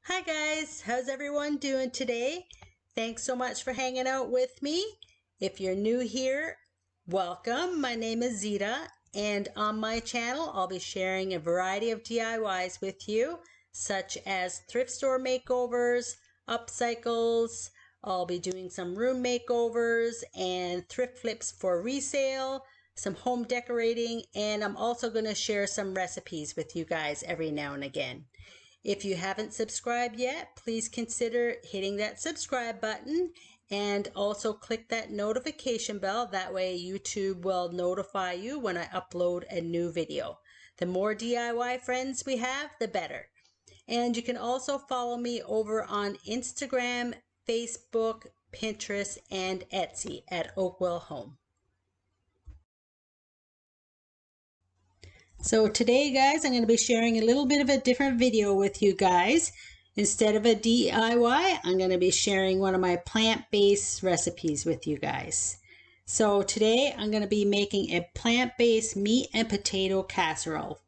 Hi guys, how's everyone doing today? Thanks so much for hanging out with me. If you're new here, welcome. My name is Zita, and on my channel I'll be sharing a variety of DIYs with you, such as thrift store makeovers, upcycles. I'll be doing some room makeovers and thrift flips for resale, some home decorating, and I'm also going to share some recipes with you guys every now and again. If you haven't subscribed yet, please consider hitting that subscribe button and also click that notification bell. That way YouTube will notify you when I upload a new video. The more DIY friends we have, the better. And you can also follow me over on Instagram, Facebook, Pinterest, and Etsy at OakWell Home. So today, guys, I'm going to be sharing a little bit of a different video with you guys. Instead of a DIY, I'm going to be sharing one of my plant-based recipes with you guys. So today, I'm going to be making a plant-based meat and potato casserole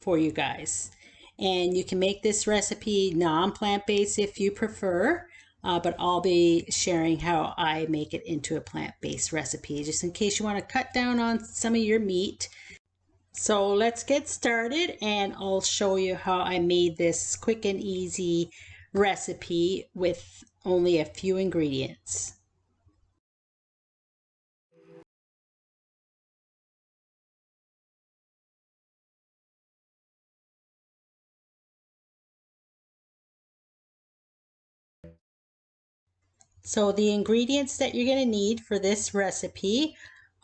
for you guys. And you can make this recipe non-plant-based if you prefer, but I'll be sharing how I make it into a plant-based recipe, just in case you want to cut down on some of your meat. So let's get started and I'll show you how I made this quick and easy recipe with only a few ingredients. So the ingredients that you're going to need for this recipe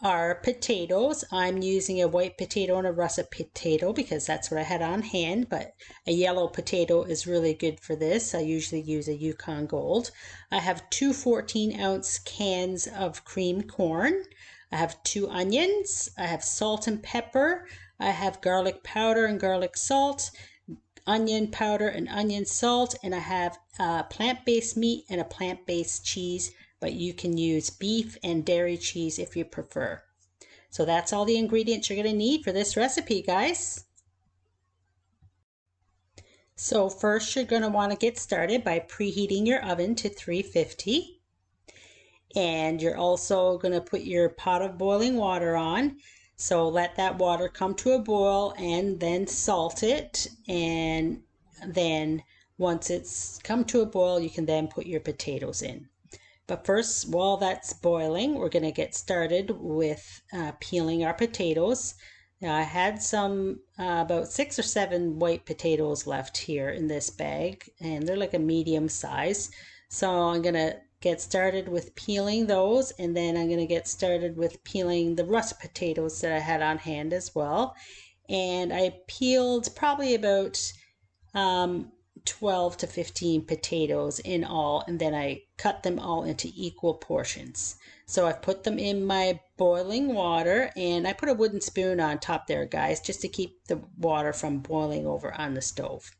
are potatoes. I'm using a white potato and a russet potato because that's what I had on hand, but a yellow potato is really good for this. I usually use a Yukon Gold. I have two 14-ounce cans of creamed corn. I have 2 onions. I have salt and pepper. I have garlic powder and garlic salt, onion powder and onion salt, and I have plant-based meat and a plant-based cheese, but you can use beef and dairy cheese if you prefer. So that's all the ingredients you're going to need for this recipe, guys. So first you're going to want to get started by preheating your oven to 350. And you're also going to put your pot of boiling water on. So let that water come to a boil and then salt it. And then once it's come to a boil, you can then put your potatoes in. But first, while that's boiling, we're going to get started with peeling our potatoes. Now I had some about 6 or 7 white potatoes left here in this bag, and they're like a medium size. So I'm going to get started with peeling those, and then I'm going to get started with peeling the russet potatoes that I had on hand as well. And I peeled probably about 12 to 15 potatoes in all, and then I cut them all into equal portions. So I've put them in my boiling water, and I put a wooden spoon on top there, guys, just to keep the water from boiling over on the stove.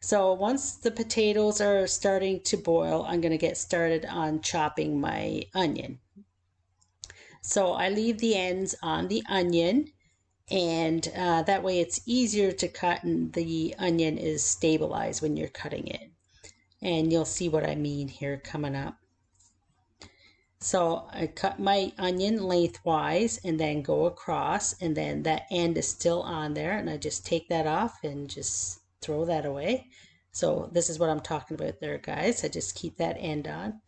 So once the potatoes are starting to boil, I'm going to get started on chopping my onion. So I leave the ends on the onion, and that way it's easier to cut and the onion is stabilized when you're cutting it. And you'll see what I mean here coming up. So I cut my onion lengthwise and then go across, and then that end is still on there, and I just take that off and just throw that away. So this is what I'm talking about there, guys. I just keep that end on,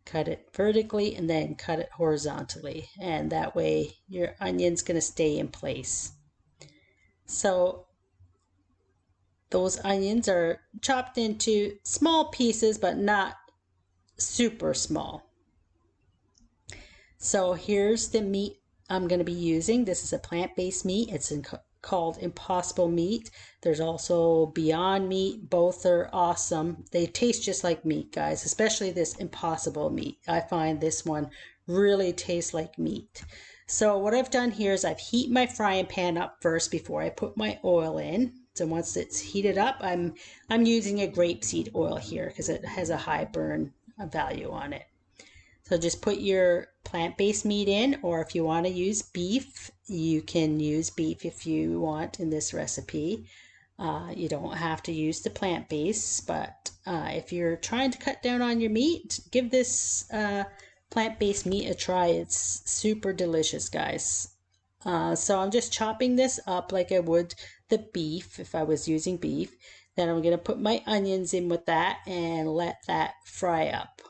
cut it vertically, and then cut it horizontally, and that way your onion's going to stay in place. So those onions are chopped into small pieces, but not super small. So here's the meat I'm going to be using. This is a plant-based meat. It's called Impossible Meat. There's also Beyond Meat. Both are awesome. They taste just like meat, guys, especially this Impossible Meat. I find this one really tastes like meat. So what I've done here is I've heated my frying pan up first before I put my oil in. So once it's heated up, I'm using a grapeseed oil here because it has a high burn value on it. So just put your plant-based meat in, or if you want to use beef, you can use beef if you want in this recipe. You don't have to use the plant-based, but if you're trying to cut down on your meat, give this plant-based meat a try. It's super delicious, guys. So I'm just chopping this up like I would the beef if I was using beef. Then I'm going to put my onions in with that and let that fry up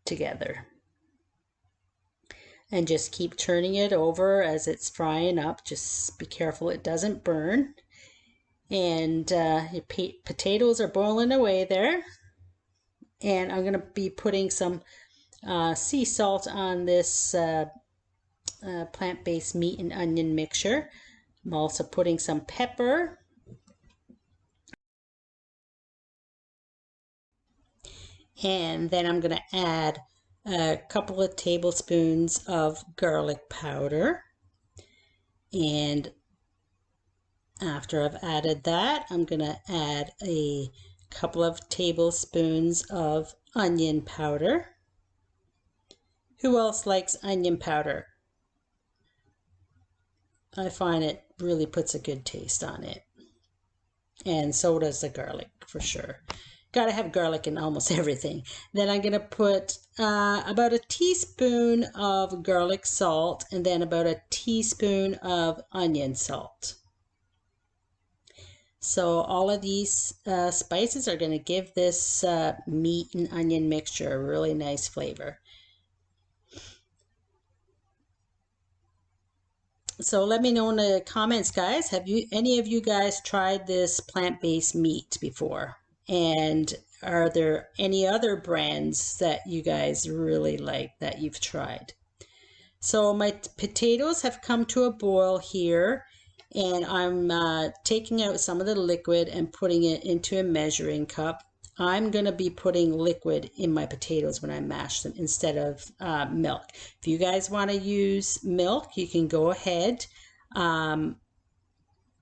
together. And just keep turning it over as it's frying up. Just be careful it doesn't burn. And your potatoes are boiling away there. And I'm going to be putting some sea salt on this plant-based meat and onion mixture. I'm also putting some pepper. And then I'm going to add a couple of tablespoons of garlic powder. And after I've added that, I'm going to add a couple of tablespoons of onion powder. Who else likes onion powder? I find it really puts a good taste on it. And so does the garlic, for sure. Got to have garlic in almost everything. Then I'm going to put about a teaspoon of garlic salt and then about a teaspoon of onion salt. So all of these spices are going to give this meat and onion mixture a really nice flavor. So let me know in the comments, guys, have any of you guys tried this plant-based meat before? And are there any other brands that you guys really like that you've tried? So my potatoes have come to a boil here, and I'm taking out some of the liquid and putting it into a measuring cup. I'm going to be putting liquid in my potatoes when I mash them instead of milk. If you guys want to use milk, you can go ahead.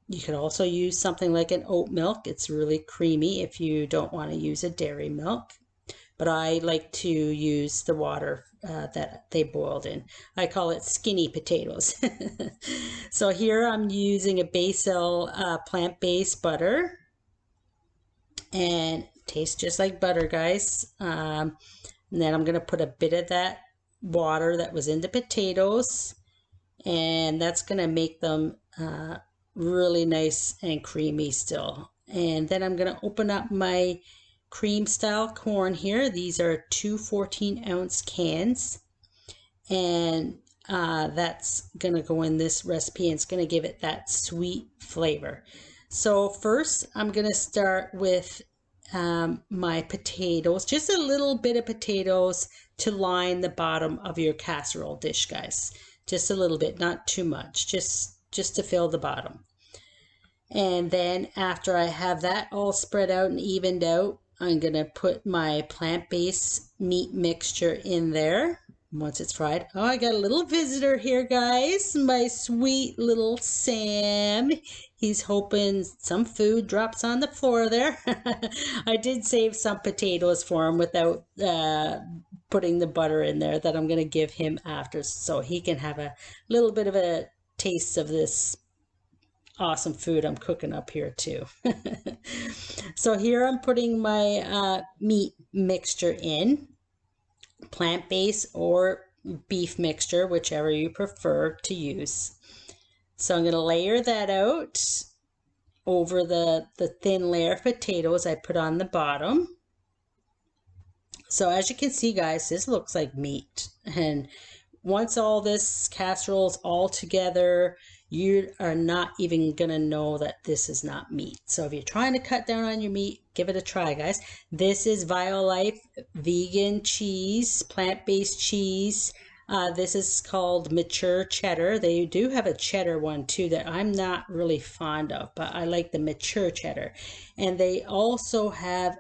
You could also use something like an oat milk. It's really creamy if you don't want to use a dairy milk. But I like to use the water that they boiled in. I call it skinny potatoes. So here I'm using a basil plant-based butter. And tastes just like butter, guys. And then I'm going to put a bit of that water that was in the potatoes, and that's going to make them really nice and creamy still. And then I'm going to open up my cream style corn here. These are two 14-ounce cans, and that's going to go in this recipe, and it's going to give it that sweet flavor. So first I'm going to start with my potatoes, just a little bit of potatoes to line the bottom of your casserole dish, guys. Just a little bit, not too much, just to fill the bottom. And then after I have that all spread out and evened out, I'm going to put my plant-based meat mixture in there once it's fried. Oh, I got a little visitor here, guys. My sweet little Sam. He's hoping some food drops on the floor there. I did save some potatoes for him without putting the butter in there that I'm going to give him after, so he can have a little bit of a taste of this awesome food I'm cooking up here too. So here I'm putting my meat mixture in, plant-based or beef mixture, whichever you prefer to use. So I'm going to layer that out over the thin layer of potatoes I put on the bottom. So as you can see, guys, this looks like meat. And once all this casserole is all together, you are not even going to know that this is not meat. So if you're trying to cut down on your meat, give it a try, guys. This is Violife vegan cheese, plant-based cheese. This is called mature cheddar. They do have a cheddar one too that I'm not really fond of, but I like the mature cheddar. And they also have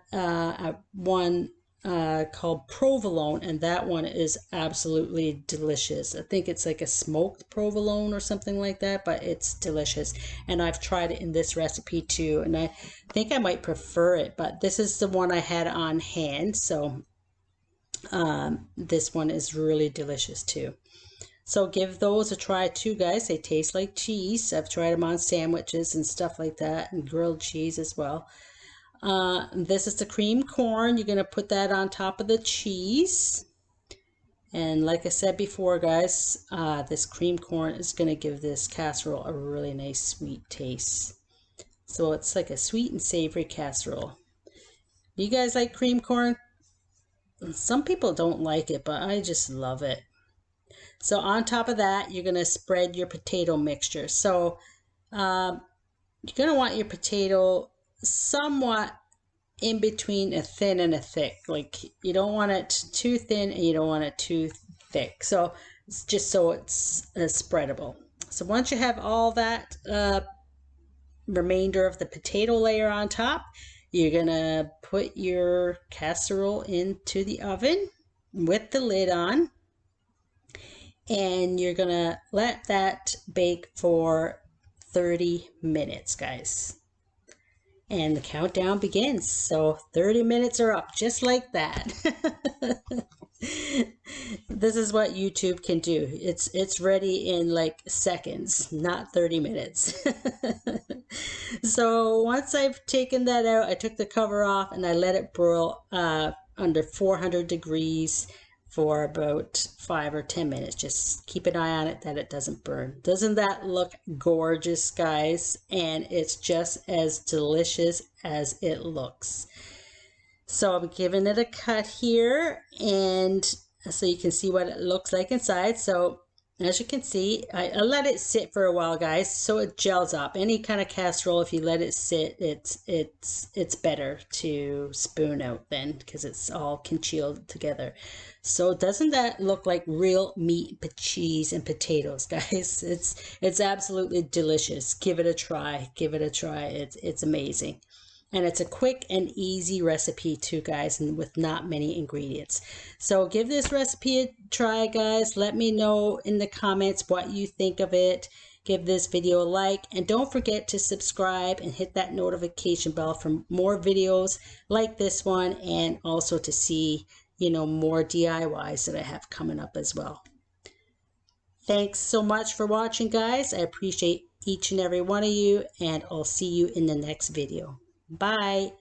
one called provolone, and that one is absolutely delicious. I think it's like a smoked provolone or something like that, but it's delicious. And I've tried it in this recipe too, and I think I might prefer it, but this is the one I had on hand, so this one is really delicious too. So give those a try too, guys. They taste like cheese. I've tried them on sandwiches and stuff like that, and grilled cheese as well. This is the cream corn. You're going to put that on top of the cheese. And like I said before, guys, this cream corn is going to give this casserole a really nice sweet taste. So it's like a sweet and savory casserole. You guys like cream corn? Some people don't like it, but I just love it. So on top of that, you're going to spread your potato mixture. So you're going to want your potato somewhat in between a thin and a thick. Like you don't want it too thin and you don't want it too thick. So it's just so it's spreadable. So once you have all that remainder of the potato layer on top, you're gonna put your casserole into the oven with the lid on, and you're gonna let that bake for 30 minutes, guys. And the countdown begins. So 30 minutes are up, just like that. This is what YouTube can do. It's ready in like seconds, not 30 minutes. So once I've taken that out, I took the cover off and I let it broil under 400 degrees for about 5 or 10 minutes. Just keep an eye on it that it doesn't burn. Doesn't that look gorgeous, guys? And it's just as delicious as it looks. So I'm giving it a cut here, and so you can see what it looks like inside. So as you can see, I let it sit for a while, guys, so it gels up. Any kind of casserole, if you let it sit, it's better to spoon out then, because it's all congealed together. So doesn't that look like real meat, cheese, and potatoes, guys? It's absolutely delicious. Give it a try. Give it a try. It's amazing. And it's a quick and easy recipe too, guys, and with not many ingredients. So give this recipe a try, guys. Let me know in the comments what you think of it. Give this video a like, and don't forget to subscribe and hit that notification bell for more videos like this one, and also to see, you know, more DIYs that I have coming up as well. Thanks so much for watching, guys. I appreciate each and every one of you, and I'll see you in the next video. Bye.